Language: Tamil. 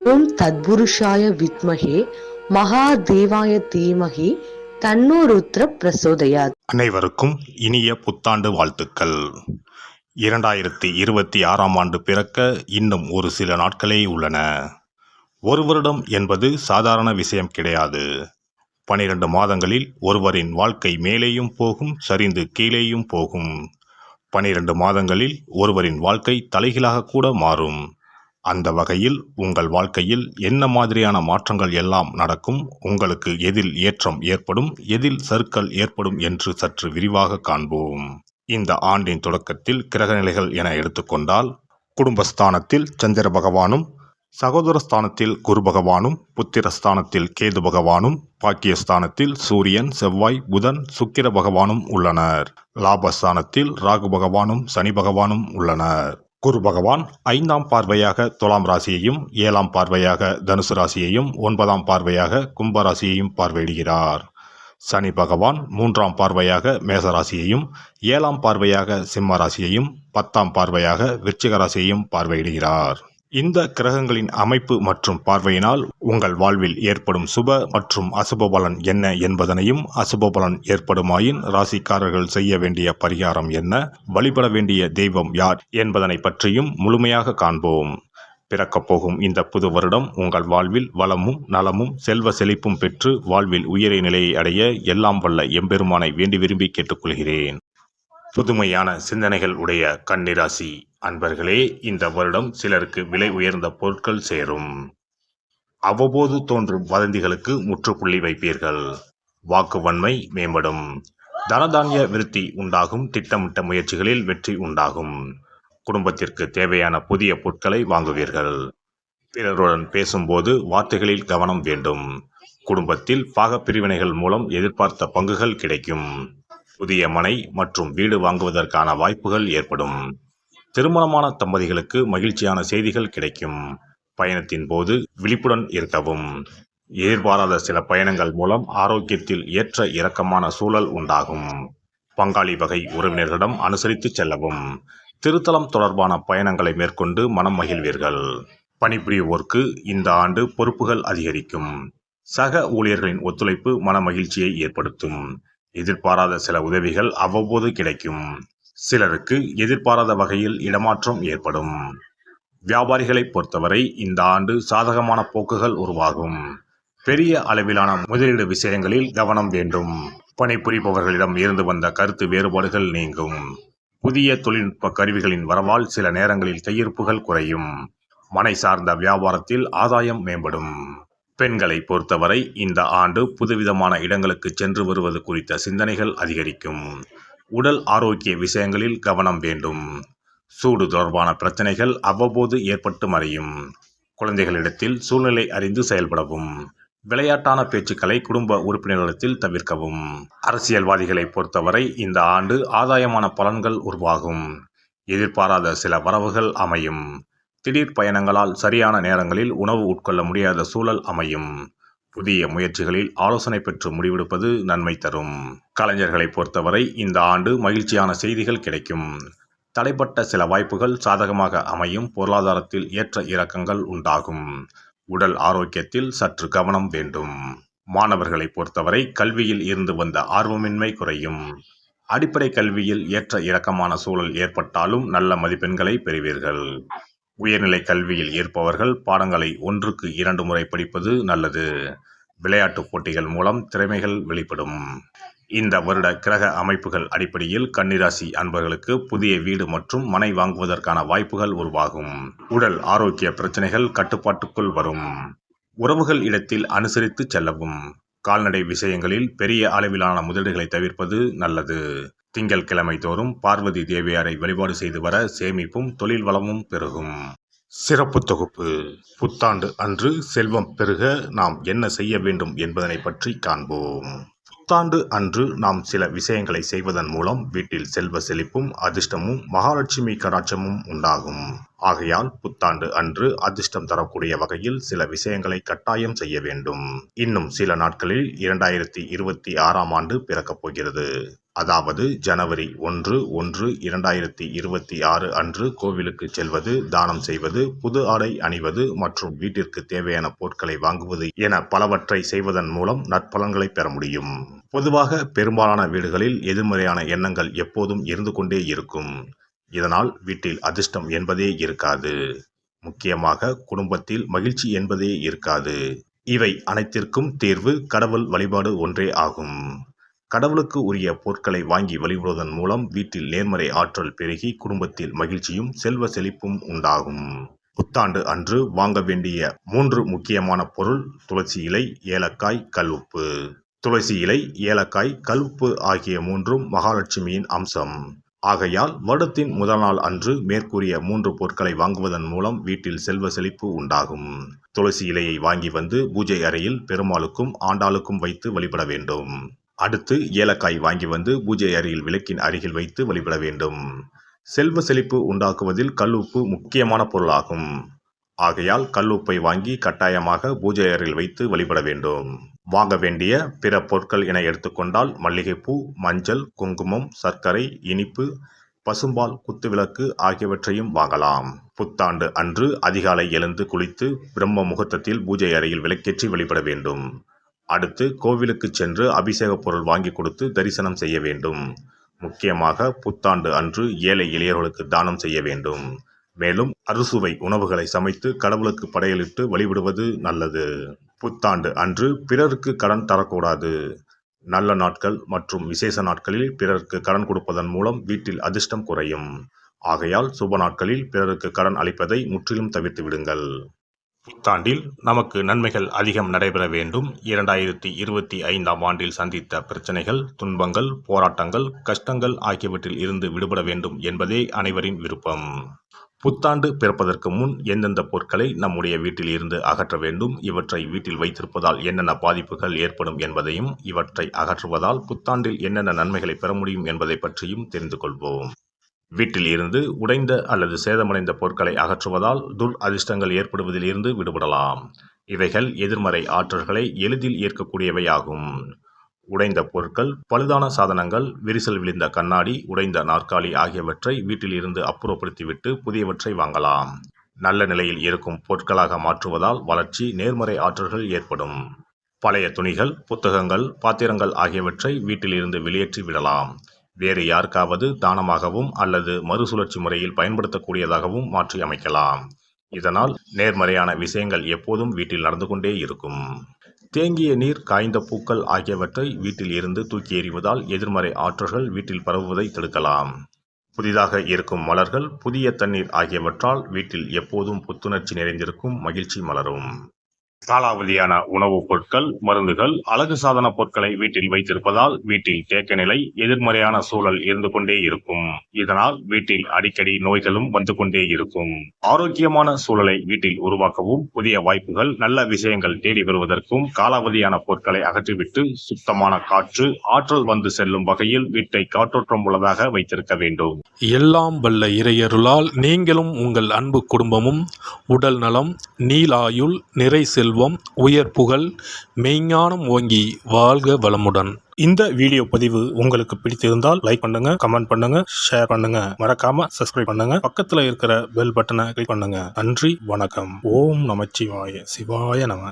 ஓம் தத்புருஷாய வித்மஹே மகாதேவாய தீமஹி தன்னோ ருத்ர பிரசோதயாத். அனைவருக்கும் இனிய புத்தாண்டு வாழ்த்துக்கள். 2026ஆம் ஆண்டு பிறக்க இன்னும் ஒரு சில நாட்களே உள்ளன. ஒரு வருடம் என்பது சாதாரண விஷயம் கிடையாது. 12 மாதங்களில் ஒருவரின் வாழ்க்கை மேலேயும் போகும், சரிந்து கீழேயும் போகும். 12 மாதங்களில் ஒருவரின் வாழ்க்கை தலைகீழாக கூட மாறும். அந்த வகையில் உங்கள் வாழ்க்கையில் என்ன மாதிரியான மாற்றங்கள் எல்லாம் நடக்கும், உங்களுக்கு எதில் ஏற்றம் ஏற்படும், எதில் சறுக்கல் ஏற்படும் என்று சற்று விரிவாக காண்போம். இந்த ஆண்டின் தொடக்கத்தில் கிரகநிலைகள் என எடுத்துக்கொண்டால், குடும்பஸ்தானத்தில் சந்திர பகவானும், சகோதரஸ்தானத்தில் குரு பகவானும், புத்திரஸ்தானத்தில் கேது பகவானும், பாக்கியஸ்தானத்தில் சூரியன், செவ்வாய், புதன், சுக்கிர பகவானும் உள்ளனர். லாபஸ்தானத்தில் ராகு பகவானும் சனி பகவானும் உள்ளனர். குரு பகவான் 5ஆம் பார்வையாக துலாம் ராசியையும், 7ஆம் பார்வையாக தனுசு ராசியையும், 9ஆம் பார்வையாக கும்ப ராசியையும் பார்வையிடுகிறார். சனி பகவான் 3ஆம் பார்வையாக மேச ராசியையும், 7ஆம் பார்வையாக சிம்ம ராசியையும், 10ஆம் பார்வையாக விருச்சிக ராசியையும் பார்வையிடுகிறார். இந்த கிரகங்களின் அமைப்பு மற்றும் பார்வையினால் உங்கள் வாழ்வில் ஏற்படும் சுப மற்றும் அசுப பலன் என்ன என்பதனையும், அசுப பலன் ஏற்படுமாயின் ராசிக்காரர்கள் செய்ய வேண்டிய பரிகாரம் என்ன, வழிபட வேண்டிய தெய்வம் யார் என்பதனை பற்றியும் முழுமையாக காண்போம். பிறக்கப் போகும் இந்த புது வருடம் உங்கள் வாழ்வில் வளமும் நலமும் செல்வ செழிப்பும் பெற்று வாழ்வில் உயரிய நிலையை அடைய எல்லாம் வல்ல எம்பெருமானை வேண்டி விரும்பி கேட்டுக்கொள்கிறேன். புதுமையான சிந்தனைகள் உடைய கன்னிராசி அன்பர்களே, இந்த வருடம் சிலருக்கு விலை உயர்ந்த பொருட்கள் சேரும். அவ்வப்போது தோன்றும் வதந்திகளுக்கு முற்றுப்புள்ளி வைப்பீர்கள். வாக்கு வன்மை மேம்படும். தனதானிய விருத்தி உண்டாகும். திட்டமிட்ட முயற்சிகளில் வெற்றி உண்டாகும். குடும்பத்திற்கு தேவையான புதிய பொருட்களை வாங்குவீர்கள். பிறருடன் பேசும்போது வார்த்தைகளில் கவனம் வேண்டும். குடும்பத்தில் பாகப்பிரிவினைகள் மூலம் எதிர்பார்த்த பங்குகள் கிடைக்கும். புதிய மனை மற்றும் வீடு வாங்குவதற்கான வாய்ப்புகள் ஏற்படும். திருமணமான தம்பதிகளுக்கு மகிழ்ச்சியான செய்திகள் கிடைக்கும். பயணத்தின் போது விழிப்புடன் இருக்கவும். எதிர்பாராத சில பயணங்கள் மூலம் ஆரோக்கியத்தில் ஏற்ற இறக்கமான சூழல் உண்டாகும். பங்காளி வகை உறவினர்களிடம் அனுசரித்து செல்லவும். திருத்தலம் தொடர்பான பயணங்களை மேற்கொண்டு மனம் மகிழ்வீர்கள். பணிபுரிவோருக்கு இந்த ஆண்டு பொறுப்புகள் அதிகரிக்கும். சக ஊழியர்களின் ஒத்துழைப்பு மன மகிழ்ச்சியை ஏற்படுத்தும். எதிர்பாராத சில உதவிகள் அவ்வப்போது கிடைக்கும். சிலருக்கு எதிர்பாராத வகையில் இடமாற்றம் ஏற்படும். வியாபாரிகளை பொறுத்தவரை இந்த ஆண்டு சாதகமான போக்குகள் உருவாகும். பெரிய அளவிலான முதலீடு விஷயங்களில் கவனம் வேண்டும். பணிபுரிபவர்களிடம் இருந்து வந்த கருத்து வேறுபாடுகள் நீங்கும். புதிய தொழில்நுட்ப கருவிகளின் வரவால் சில நேரங்களில் கையிருப்புகள் குறையும். மனை சார்ந்த வியாபாரத்தில் ஆதாயம் மேம்படும். பெண்களை பொறுத்தவரை இந்த ஆண்டு புதுவிதமான இடங்களுக்கு சென்று வருவது குறித்த சிந்தனைகள் அதிகரிக்கும். உடல் ஆரோக்கிய விஷயங்களில் கவனம் வேண்டும். சூடு தொடர்பான பிரச்சனைகள் அவ்வப்போது ஏற்பட்டு மறையும். குழந்தைகளிடத்தில் சூழ்நிலை அறிந்து செயல்படவும். விளையாட்டான பேச்சுக்களை குடும்ப உறுப்பினர்களிடத்தில் தவிர்க்கவும். அரசியல்வாதிகளை பொறுத்தவரை இந்த ஆண்டு ஆதாயமான பலன்கள் உருவாகும். எதிர்பாராத சில வரவுகள் அமையும். திடீர் பயணங்களால் சரியான நேரங்களில் உணவு உட்கொள்ள முடியாத சூழல் அமையும். புதிய முயற்சிகளில் ஆலோசனை பெற்று முடிவெடுப்பது நன்மை தரும். கலைஞர்களை பொறுத்தவரை இந்த ஆண்டு மகிழ்ச்சியான செய்திகள் கிடைக்கும். தடைப்பட்ட சில வாய்ப்புகள் சாதகமாக அமையும். பொருளாதாரத்தில் ஏற்ற இறக்கங்கள் உண்டாகும். உடல் ஆரோக்கியத்தில் சற்று கவனம் வேண்டும். மாணவர்களை பொறுத்தவரை கல்வியில் இருந்து வந்த ஆர்வமின்மை குறையும். அடிப்படை கல்வியில் ஏற்ற இறக்கமான சூழல் ஏற்பட்டாலும் நல்ல மதிப்பெண்களை பெறுவீர்கள். உயர்நிலை கல்வியில் இருப்பவர்கள் பாடங்களை 1க்கு 2 முறை படிப்பது நல்லது. விளையாட்டு போட்டிகள் மூலம் திறமைகள் வெளிப்படும். இந்த வருட கிரக அமைப்புகள் அடிப்படையில் கன்னிராசி அன்பர்களுக்கு புதிய வீடு மற்றும் மனை வாங்குவதற்கான வாய்ப்புகள் உருவாகும். உடல் ஆரோக்கிய பிரச்சனைகள் கட்டுப்பாட்டுக்குள் வரும். உறவுகள் இடத்தில் அனுசரித்து செல்லவும். கால்நடை விஷயங்களில் பெரிய அளவிலான முதலீடுகளை தவிர்ப்பது நல்லது. திங்கட்கிழமை தோறும் பார்வதி தேவியாரை வழிபாடு செய்து வர சேமிப்பும் தொழில் வளமும் பெருகும். சிறப்பு தொகுப்பு. புத்தாண்டு அன்று செல்வம் பெருக நாம் என்ன செய்ய வேண்டும் என்பதனை பற்றி காண்போம். புத்தாண்டு அன்று நாம் சில விஷயங்களை செய்வதன் மூலம் வீட்டில் செல்வ செழிப்பும் அதிர்ஷ்டமும் மகாலட்சுமி கடாட்சமும் உண்டாகும். ஆகையால் புத்தாண்டு அன்று அதிர்ஷ்டம் தரக்கூடிய வகையில் சில விஷயங்களை கட்டாயம் செய்ய வேண்டும். இன்னும் சில நாட்களில் 2026ஆம் ஆண்டு பிறக்கப் போகிறது. அதாவது ஜனவரி 1/1/2026 அன்று கோவிலுக்கு செல்வது, தானம் செய்வது, புது ஆடை அணிவது மற்றும் வீட்டிற்கு தேவையான பொருட்களை வாங்குவது என பலவற்றை செய்வதன் மூலம் நற்பலன்களை பெற முடியும். பொதுவாக பெரும்பாலான வீடுகளில் எதிர்மறையான எண்ணங்கள் எப்போதும் இருந்து கொண்டே இருக்கும். இதனால் வீட்டில் அதிர்ஷ்டம் என்பதே இருக்காது. முக்கியமாக குடும்பத்தில் மகிழ்ச்சி என்பதே இருக்காது. இவை அனைத்திற்கும் தீர்வு கடவுள் வழிபாடு ஒன்றே ஆகும். கடவுளுக்கு உரிய பொருட்களை வாங்கி வழிபடுவதன் மூலம் வீட்டில் நேர்மறை ஆற்றல் பெருகி குடும்பத்தில் மகிழ்ச்சியும் செல்வ செழிப்பும் உண்டாகும். புத்தாண்டு அன்று வாங்க வேண்டிய 3 முக்கியமான பொருள்: துளசி இலை, ஏலக்காய், கல்உப்பு. துளசி இலை, ஏலக்காய், கல்உப்பு ஆகிய 3ம் மகாலட்சுமியின் அம்சம். ஆகையால் வருடத்தின் முதல் நாள் அன்று மேற்கூறிய 3 பொருட்களை வாங்குவதன் மூலம் வீட்டில் செல்வ செழிப்பு உண்டாகும். துளசி இலையை வாங்கி வந்து பூஜை அறையில் பெருமாளுக்கும் ஆண்டாளுக்கும் வைத்து வழிபட வேண்டும். அடுத்து ஏலக்காய் வாங்கி வந்து பூஜை அறையில் விளக்கின் அருகில் வைத்து வழிபட வேண்டும். செல்வ செழிப்பு உண்டாக்குவதில் கல்உப்பு முக்கியமான பொருளாகும். ஆகையால் கல்உப்பை வாங்கி கட்டாயமாக பூஜை அறையில் வைத்து வழிபட வேண்டும். வாங்க வேண்டிய பிற பொருட்கள் என எடுத்துக்கொண்டால் மல்லிகைப்பூ, மஞ்சள், குங்குமம், சர்க்கரை, இனிப்பு, பசும்பால், குத்துவிளக்கு ஆகியவற்றையும் வாங்கலாம். புத்தாண்டு அன்று அதிகாலை எழுந்து குளித்து பிரம்ம முகூர்த்தத்தில் பூஜை அறையில் விளக்கேற்றி வழிபட வேண்டும். அடுத்து கோவிலுக்கு சென்று அபிஷேக பொருள் வாங்கி கொடுத்து தரிசனம் செய்ய வேண்டும். முக்கியமாக புத்தாண்டு அன்று ஏழை எளியவர்களுக்கு தானம் செய்ய வேண்டும். மேலும் அறுசுவை உணவுகளை சமைத்து கடவுளுக்கு படையலிட்டு வழிபடுவது நல்லது. புத்தாண்டு அன்று பிறருக்கு கடன் தரக்கூடாது. நல்ல நாட்கள் மற்றும் விசேஷ நாட்களில் பிறருக்கு கடன் கொடுப்பதன் மூலம் வீட்டில் அதிர்ஷ்டம் குறையும். ஆகையால் சுப நாட்களில் பிறருக்கு கடன் அளிப்பதை முற்றிலும் தவிர்த்து விடுங்கள். புத்தாண்டில் நமக்கு நன்மைகள் அதிகம் நடைபெற வேண்டும். 2025ஆம் ஆண்டில் சந்தித்த பிரச்சனைகள், துன்பங்கள், போராட்டங்கள், கஷ்டங்கள் ஆகியவற்றில் இருந்து விடுபட வேண்டும் என்பதே அனைவரின் விருப்பம். புத்தாண்டு பிறப்பதற்கு முன் எந்தெந்த பொருட்களை நம்முடைய வீட்டில் இருந்து அகற்ற வேண்டும், இவற்றை வீட்டில் வைத்திருப்பதால் என்னென்ன பாதிப்புகள் ஏற்படும் என்பதையும், இவற்றை அகற்றுவதால் புத்தாண்டில் என்னென்ன நன்மைகளை பெற முடியும் என்பதை பற்றியும் தெரிந்து கொள்வோம். வீட்டில் இருந்து உடைந்த அல்லது சேதமடைந்த பொருட்களை அகற்றுவதால் துர் அதிர்ஷ்டங்கள் ஏற்படுவதில் இருந்து விடுபடலாம். இவைகள் எதிர்மறை ஆற்றல்களை எளிதில் ஈர்க்கக்கூடியவையாகும். உடைந்த பொருட்கள், பழுதான சாதனங்கள், விரிசல் விழுந்த கண்ணாடி, உடைந்த நாற்காலி ஆகியவற்றை வீட்டில் இருந்து அப்புறப்படுத்திவிட்டு புதியவற்றை வாங்கலாம். நல்ல நிலையில் இருக்கும் பொருட்களாக மாற்றுவதால் வளர்ச்சி, நேர்மறை ஆற்றல்கள் ஏற்படும். பழைய துணிகள், புத்தகங்கள், பாத்திரங்கள் ஆகியவற்றை வீட்டில் இருந்து வெளியேற்றி விடலாம். வேறு யாருக்காவது தானமாகவும் அல்லது மறுசுழற்சி முறையில் பயன்படுத்தக்கூடியதாகவும் மாற்றி அமைக்கலாம். இதனால் நேர்மறையான விஷயங்கள் எப்போதும் வீட்டில் நடந்து கொண்டே இருக்கும். தேங்கிய நீர், காய்ந்த பூக்கள் ஆகியவற்றை வீட்டில் இருந்து தூக்கி எறிவதால் எதிர்மறை ஆற்றல்கள் வீட்டில் பரவுவதை தடுக்கலாம். புதிதாக இருக்கும் மலர்கள், புதிய தண்ணீர் ஆகியவற்றால் வீட்டில் எப்போதும் புத்துணர்ச்சி நிறைந்திருக்கும், மகிழ்ச்சி மலரும். காலாவதியான உணவுப் பொருட்கள், மருந்துகள், அழகு சாதன பொருட்களை வீட்டில் வைத்திருப்பதால் வீட்டில் தேக்க நிலை, எதிர்மறையான சூழல் இருந்து கொண்டே இருக்கும். இதனால் வீட்டில் அடிக்கடி நோய்களும் வந்து கொண்டே இருக்கும். ஆரோக்கியமான சூழலை வீட்டில் உருவாக்கவும், புதிய வாய்ப்புகள், நல்ல விஷயங்கள் தேடி வருவதற்கும் காலாவதியான பொருட்களை அகற்றிவிட்டு சுத்தமான காற்று, ஆற்றல் வந்து செல்லும் வகையில் வீட்டை காற்றோட்டம் உள்ளதாக வைத்திருக்க வேண்டும். எல்லாம் வல்ல இறையருளால் நீங்களும் உங்கள் அன்பு குடும்பமும் உடல் நலம், நீலாயுள், நிறை செல்வம், உயர் புகழ், மெய்ஞானம் ஓங்கி வாழ்க வளமுடன். இந்த வீடியோ பதிவு உங்களுக்கு பிடித்திருந்தால் லைக் பண்ணுங்க, கமெண்ட் பண்ணுங்க, ஷேர் பண்ணுங்க, மறக்காம சப்ஸ்கிரைப் பண்ணுங்க, பக்கத்துல இருக்கிற பெல் பட்டனை கிளிக் பண்ணுங்க. நன்றி, வணக்கம். ஓம் நமச்சிவாய. சிவாய நம.